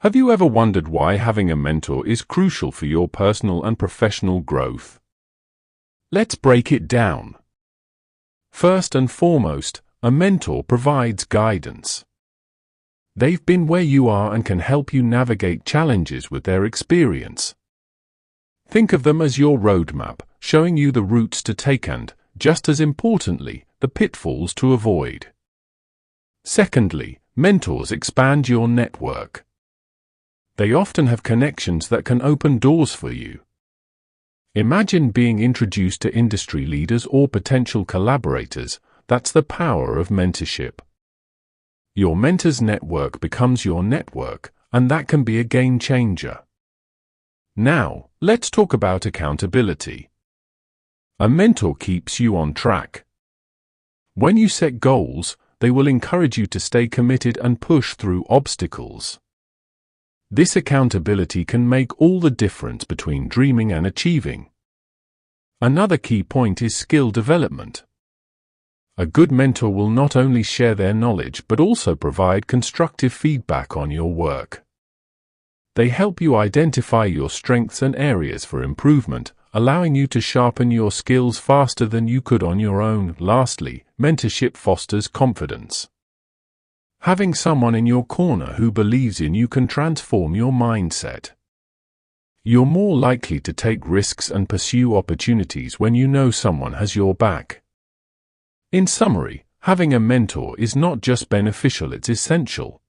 Have you ever wondered why having a mentor is crucial for your personal and professional growth? Let's break it down. First and foremost, a mentor provides guidance. They've been where you are and can help you navigate challenges with their experience. Think of them as your roadmap, showing you the routes to take and, just as importantly, the pitfalls to avoid. Secondly, mentors expand your network. They often have connections that can open doors for you. Imagine being introduced to industry leaders or potential collaborators. That's the power of mentorship. Your mentor's network becomes your network, and that can be a game changer. Now, let's talk about accountability. A mentor keeps you on track. When you set goals, they will encourage you to stay committed and push through obstacles. This accountability can make all the difference between dreaming and achieving. Another key point is skill development. A good mentor will not only share their knowledge but also provide constructive feedback on your work. They help you identify your strengths and areas for improvement, allowing you to sharpen your skills faster than you could on your own. Lastly, mentorship fosters confidence. Having someone in your corner who believes in you can transform your mindset. You're more likely to take risks and pursue opportunities when you know someone has your back. In summary, having a mentor is not just beneficial, it's essential.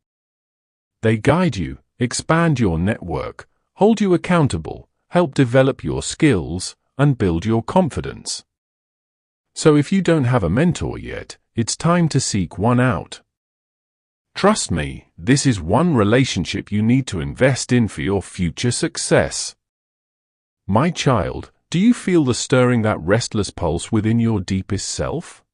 They guide you, expand your network, hold you accountable, help develop your skills, and build your confidence. So if you don't have a mentor yet, it's time to seek one out. Trust me, this is one relationship you need to invest in for your future success. My child, do you feel the stirring, that restless pulse within your deepest self?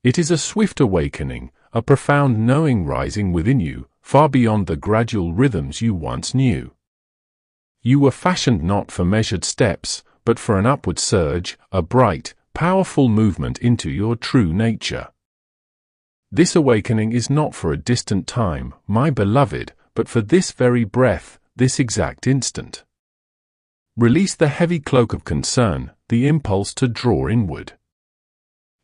It is a swift awakening, a profound knowing rising within you, far beyond the gradual rhythms you once knew. You were fashioned not for measured steps, but for an upward surge, a bright, powerful movement into your true nature. This awakening is not for a distant time, my beloved, but for this very breath, this exact instant. Release the heavy cloak of concern, the impulse to draw inward.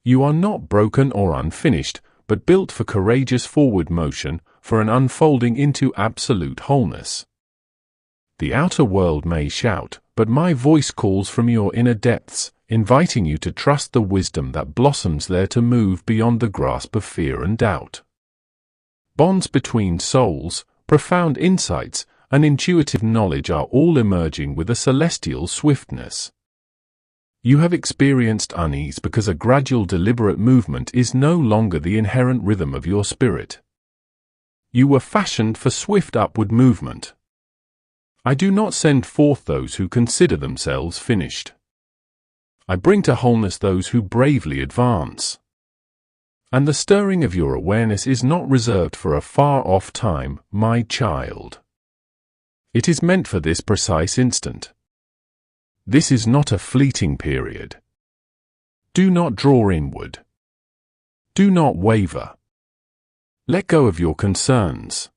You are not broken or unfinished, but built for courageous forward motion, for an unfolding into absolute wholeness. The outer world may shout, but my voice calls from your inner depths, inviting you to trust the wisdom that blossoms there, to move beyond the grasp of fear and doubt. Bonds between souls, profound insights, and intuitive knowledge are all emerging with a celestial swiftness. You have experienced unease because a gradual, deliberate movement is no longer the inherent rhythm of your spirit. You were fashioned for swift upward movement. I do not send forth those who consider themselves finished. I bring to wholeness those who bravely advance. And the stirring of your awareness is not reserved for a far-off time, my child. It is meant for this precise instant. This is not a fleeting period. Do not draw inward. Do not waver. Let go of your concerns.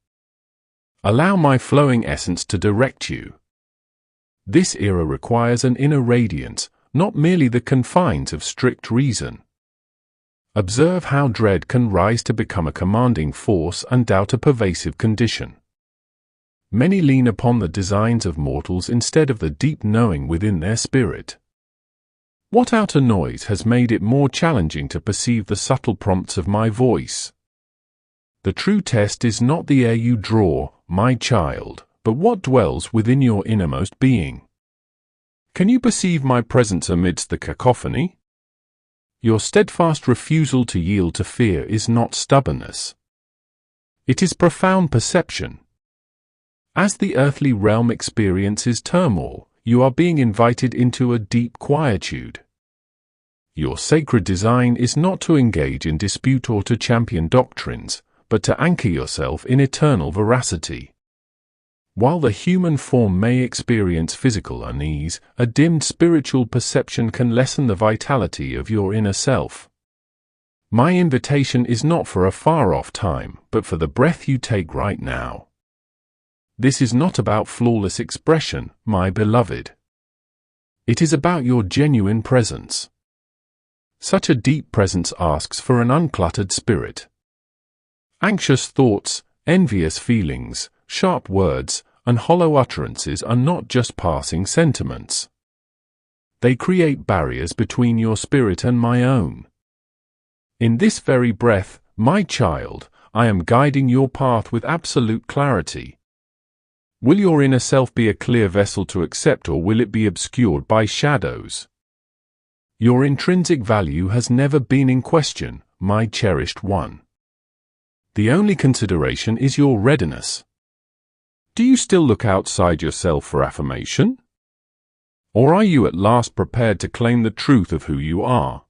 Allow my flowing essence to direct you. This era requires an inner radiance, not merely the confines of strict reason. Observe how dread can rise to become a commanding force and doubt a pervasive condition. Many lean upon the designs of mortals instead of the deep knowing within their spirit. What outer noise has made it more challenging to perceive the subtle prompts of my voice? The true test is not the air you draw, my child, but what dwells within your innermost being. Can you perceive my presence amidst the cacophony? Your steadfast refusal to yield to fear is not stubbornness. It is profound perception. As the earthly realm experiences turmoil, you are being invited into a deep quietude. Your sacred design is not to engage in dispute or to champion doctrines, but to anchor yourself in eternal veracity. While the human form may experience physical unease, a dimmed spiritual perception can lessen the vitality of your inner self. My invitation is not for a far-off time, but for the breath you take right now. This is not about flawless expression, my beloved. It is about your genuine presence. Such a deep presence asks for an uncluttered spirit. Anxious thoughts, envious feelings, sharp words, and hollow utterances are not just passing sentiments. They create barriers between your spirit and my own. In this very breath, my child, I am guiding your path with absolute clarity. Will your inner self be a clear vessel to accept, or will it be obscured by shadows? Your intrinsic value has never been in question, my cherished one. The only consideration is your readiness. Do you still look outside yourself for affirmation? Or are you at last prepared to claim the truth of who you are?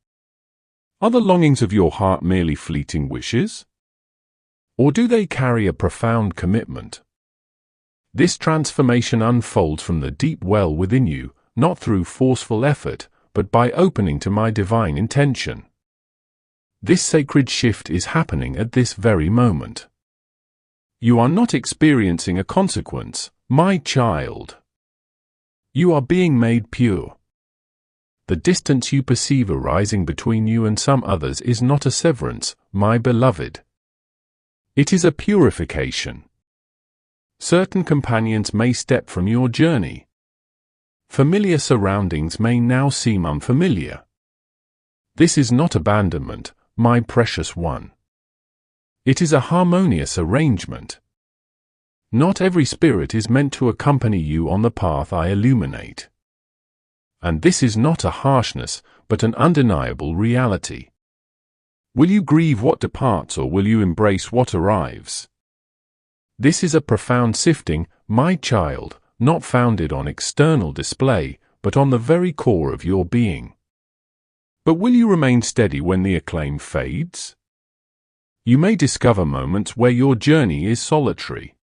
Are the longings of your heart merely fleeting wishes? Or do they carry a profound commitment? This transformation unfolds from the deep well within you, not through forceful effort, but by opening to my divine intention. This sacred shift is happening at this very moment. You are not experiencing a consequence, my child. You are being made pure. The distance you perceive arising between you and some others is not a severance, my beloved. It is a purification. Certain companions may step from your journey. Familiar surroundings may now seem unfamiliar. This is not abandonment, my precious one. It is a harmonious arrangement. Not every spirit is meant to accompany you on the path I illuminate. And this is not a harshness, but an undeniable reality. Will you grieve what departs, or will you embrace what arrives? This is a profound sifting, my child, not founded on external display, but on the very core of your being. But will you remain steady when the acclaim fades? You may discover moments where your journey is solitary.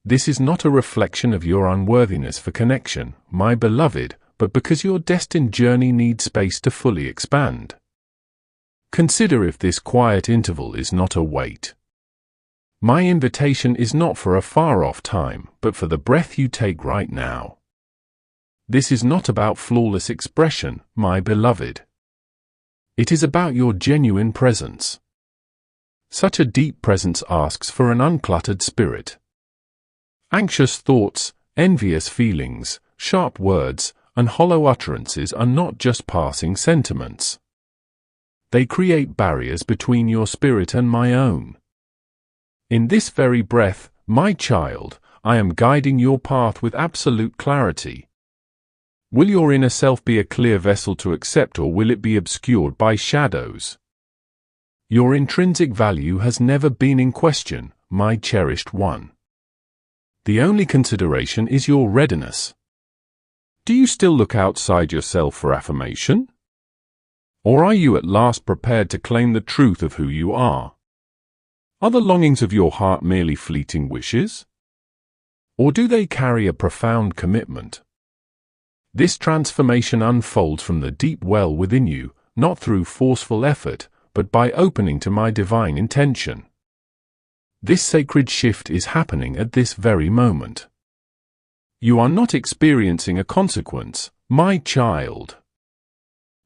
This is not a reflection of your unworthiness for connection, my beloved, but because your destined journey needs space to fully expand. Consider if this quiet interval is not a wait. My invitation is not for a far-off time, but for the breath you take right now. This is not about flawless expression, my beloved. It is about your genuine presence. Such a deep presence asks for an uncluttered spirit. Anxious thoughts, envious feelings, sharp words, and hollow utterances are not just passing sentiments. They create barriers between your spirit and my own. In this very breath, my child, I am guiding your path with absolute clarity. Will your inner self be a clear vessel to accept, or will it be obscured by shadows? Your intrinsic value has never been in question, my cherished one. The only consideration is your readiness. Do you still look outside yourself for affirmation? Or are you at last prepared to claim the truth of who you are? Are the longings of your heart merely fleeting wishes? Or do they carry a profound commitment? This transformation unfolds from the deep well within you, not through forceful effort, but by opening to my divine intention. This sacred shift is happening at this very moment. You are not experiencing a consequence, my child.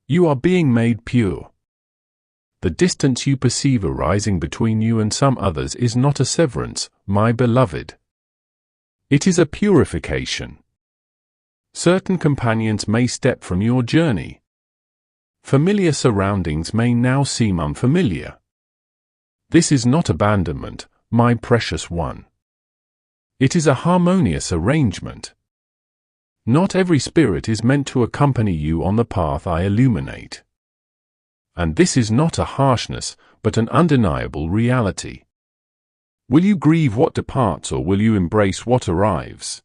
You are being made pure. The distance you perceive arising between you and some others is not a severance, my beloved. It is a purification. Certain companions may step from your journey. Familiar surroundings may now seem unfamiliar. This is not abandonment, my precious one. It is a harmonious arrangement. Not every spirit is meant to accompany you on the path I illuminate. And this is not a harshness, but an undeniable reality. Will you grieve what departs, or will you embrace what arrives?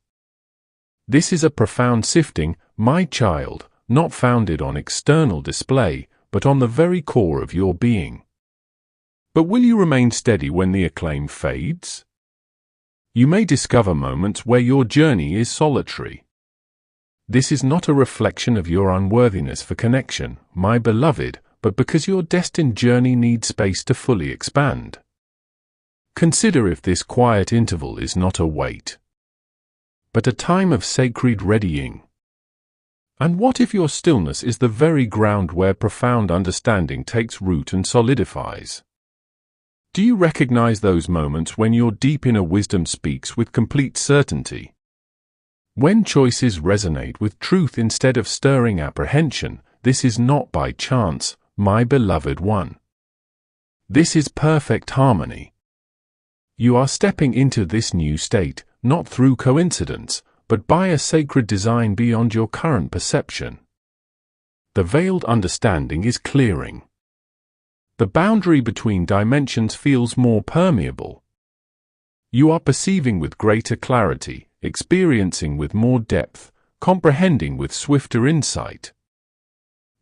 This is a profound sifting, my child, not founded on external display, but on the very core of your being. But will you remain steady when the acclaim fades? You may discover moments where your journey is solitary. This is not a reflection of your unworthiness for connection, my beloved, but because your destined journey needs space to fully expand. Consider if this quiet interval is not a wait. but a time of sacred readying. And what if your stillness is the very ground where profound understanding takes root and solidifies? Do you recognize those moments when your deep inner wisdom speaks with complete certainty? When choices resonate with truth instead of stirring apprehension, this is not by chance, my beloved one. This is perfect harmony. You are stepping into this new state, not through coincidence, but by a sacred design beyond your current perception. The veiled understanding is clearing. The boundary between dimensions feels more permeable. You are perceiving with greater clarity, experiencing with more depth, comprehending with swifter insight.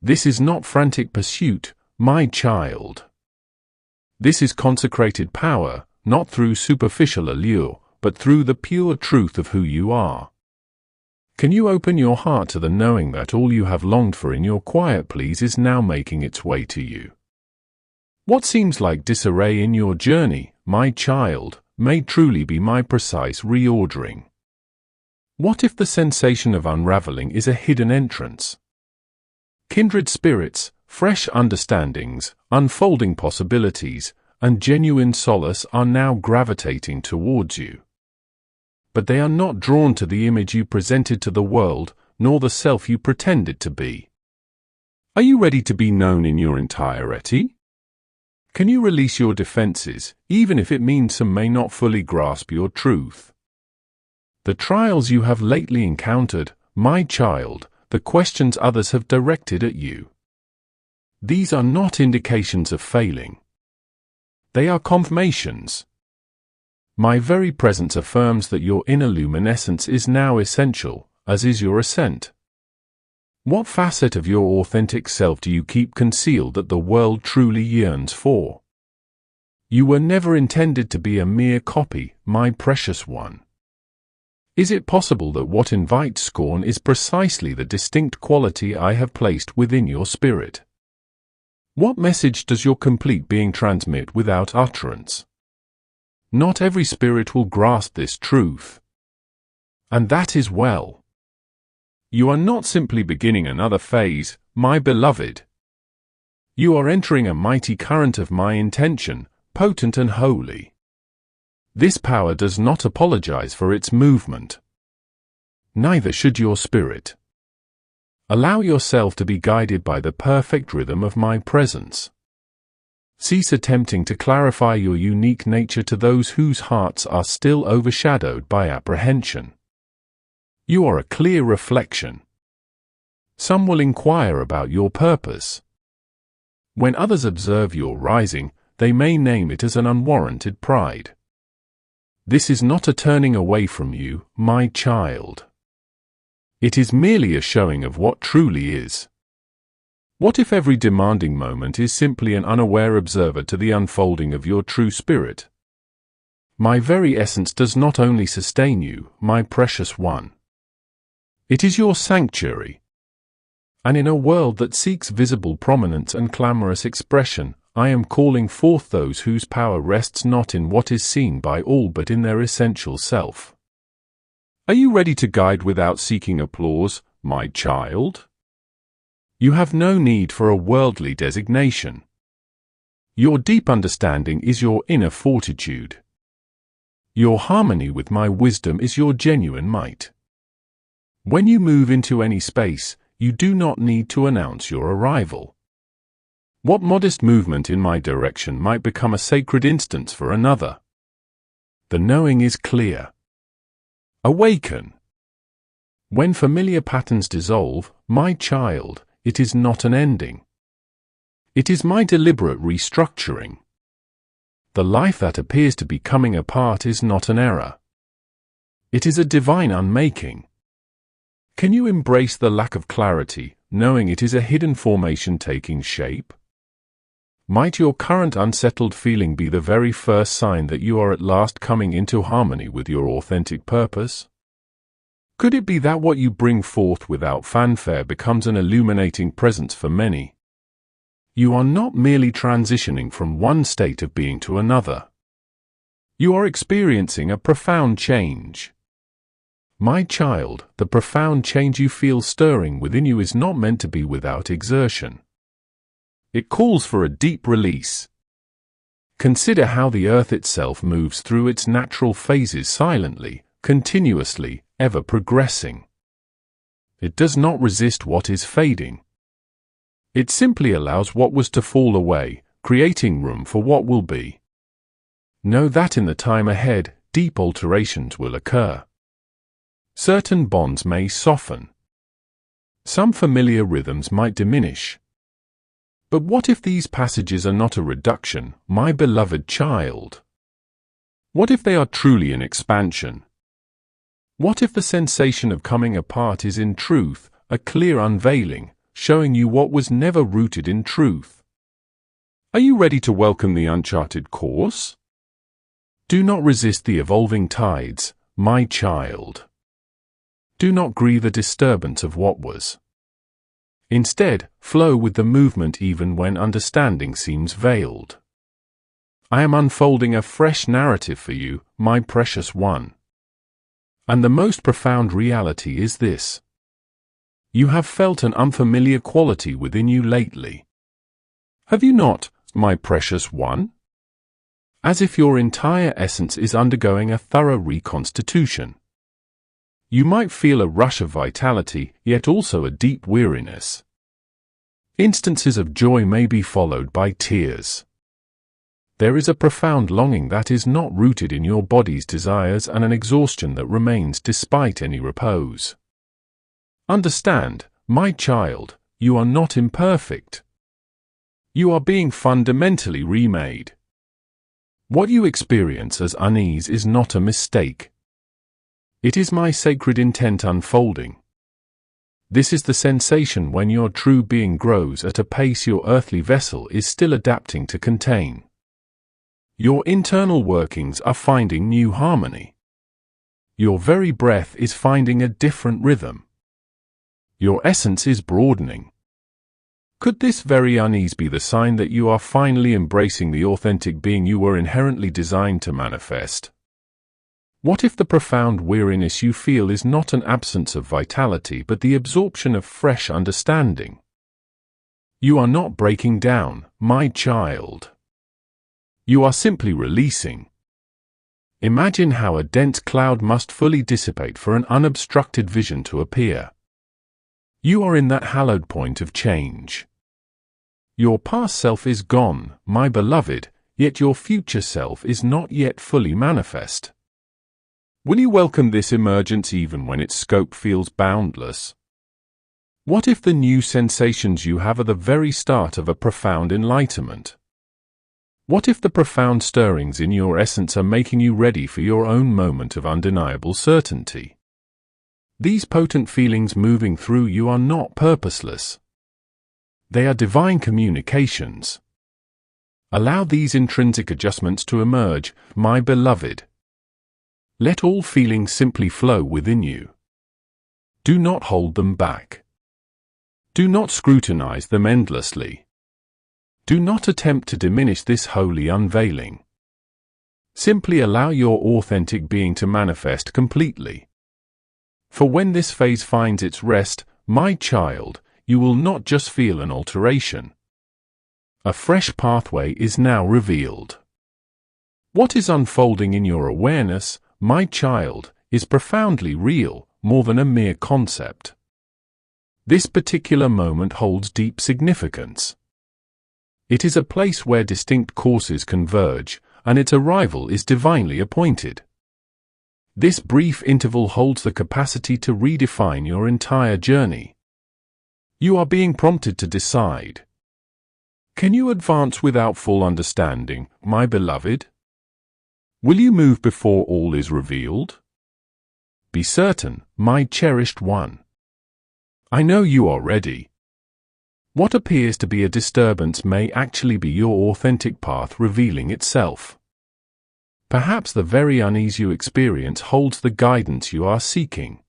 This is not frantic pursuit, my child. This is consecrated power, not through superficial allure, but through the pure truth of who you are. Can you open your heart to the knowing that all you have longed for in your quiet please is now making its way to you? What seems like disarray in your journey, my child, may truly be my precise reordering. What if the sensation of unraveling is a hidden entrance? Kindred spirits, fresh understandings, unfolding possibilities, and genuine solace are now gravitating towards you. But they are not drawn to the image you presented to the world, nor the self you pretended to be. Are you ready to be known in your entirety? Can you release your defenses, even if it means some may not fully grasp your truth? The trials you have lately encountered, my child, the questions others have directed at you. These are not indications of failing. They are confirmations. My very presence affirms that your inner luminescence is now essential, as is your ascent. What facet of your authentic self do you keep concealed that the world truly yearns for? You were never intended to be a mere copy, my precious one. Is it possible that what invites scorn is precisely the distinct quality I have placed within your spirit? What message does your complete being transmit without utterance? Not every spirit will grasp this truth. And that is well. You are not simply beginning another phase, my beloved. You are entering a mighty current of my intention, potent and holy. This power does not apologize for its movement. Neither should your spirit. Allow yourself to be guided by the perfect rhythm of my presence. Cease attempting to clarify your unique nature to those whose hearts are still overshadowed by apprehension. You are a clear reflection. Some will inquire about your purpose. When others observe your rising, they may name it as an unwarranted pride. This is not a turning away from you, my child. It is merely a showing of what truly is. What if every demanding moment is simply an unaware observer to the unfolding of your true spirit? My very essence does not only sustain you, my precious one. It is your sanctuary. And in a world that seeks visible prominence and clamorous expression, I am calling forth those whose power rests not in what is seen by all but in their essential self. Are you ready to guide without seeking applause, my child? You have no need for a worldly designation. Your deep understanding is your inner fortitude. Your harmony with my wisdom is your genuine might. When you move into any space, you do not need to announce your arrival. What modest movement in my direction might become a sacred instance for another? The knowing is clear. Awaken. When familiar patterns dissolve, my child, it is not an ending. It is my deliberate restructuring. The life that appears to be coming apart is not an error. It is a divine unmaking. Can you embrace the lack of clarity, knowing it is a hidden formation taking shape? Might your current unsettled feeling be the very first sign that you are at last coming into harmony with your authentic purpose? Could it be that what you bring forth without fanfare becomes an illuminating presence for many? You are not merely transitioning from one state of being to another. You are experiencing a profound change. My child, the profound change you feel stirring within you is not meant to be without exertion. It calls for a deep release. Consider how the earth itself moves through its natural phases silently, continuously, ever progressing. It does not resist what is fading. It simply allows what was to fall away, creating room for what will be. Know that in the time ahead, deep alterations will occur. Certain bonds may soften. Some familiar rhythms might diminish. But what if these passages are not a reduction, my beloved child? What if they are truly an expansion? What if the sensation of coming apart is in truth a clear unveiling, showing you what was never rooted in truth? Are you ready to welcome the uncharted course? Do not resist the evolving tides, my child. Do not grieve the disturbance of what was. Instead, flow with the movement even when understanding seems veiled. I am unfolding a fresh narrative for you, my precious one. And the most profound reality is this. You have felt an unfamiliar quality within you lately. Have you not, my precious one? As if your entire essence is undergoing a thorough reconstitution. You might feel a rush of vitality, yet also a deep weariness. Instances of joy may be followed by tears. There is a profound longing that is not rooted in your body's desires and an exhaustion that remains despite any repose. Understand, my child, you are not imperfect. You are being fundamentally remade. What you experience as unease is not a mistake. It is my sacred intent unfolding. This is the sensation when your true being grows at a pace your earthly vessel is still adapting to contain. Your internal workings are finding new harmony. Your very breath is finding a different rhythm. Your essence is broadening. Could this very unease be the sign that you are finally embracing the authentic being you were inherently designed to manifest? What if the profound weariness you feel is not an absence of vitality but the absorption of fresh understanding? You are not breaking down, my child. You are simply releasing. Imagine how a dense cloud must fully dissipate for an unobstructed vision to appear. You are in that hallowed point of change. Your past self is gone, my beloved, yet your future self is not yet fully manifest. Will you welcome this emergence even when its scope feels boundless? What if the new sensations you have are the very start of a profound enlightenment? What if the profound stirrings in your essence are making you ready for your own moment of undeniable certainty? These potent feelings moving through you are not purposeless. They are divine communications. Allow these intrinsic adjustments to emerge, my beloved. Let all feelings simply flow within you. Do not hold them back. Do not scrutinize them endlessly. Do not attempt to diminish this holy unveiling. Simply allow your authentic being to manifest completely. For when this phase finds its rest, my child, you will not just feel an alteration. A fresh pathway is now revealed. What is unfolding in your awareness, my child, is profoundly real, more than a mere concept. This particular moment holds deep significance. It is a place where distinct courses converge, and its arrival is divinely appointed. This brief interval holds the capacity to redefine your entire journey. You are being prompted to decide. Can you advance without full understanding, my beloved? Will you move before all is revealed? Be certain, my cherished one. I know you are ready. What appears to be a disturbance may actually be your authentic path revealing itself. Perhaps the very unease you experience holds the guidance you are seeking.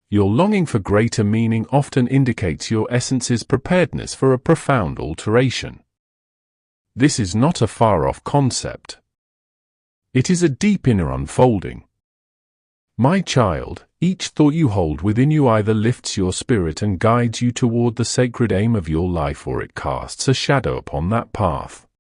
Your longing for greater meaning often indicates your essence's preparedness for a profound alteration. This is not a far-off concept. It is a deep inner unfolding. My child, each thought you hold within you either lifts your spirit and guides you toward the sacred aim of your life, or it casts a shadow upon that path.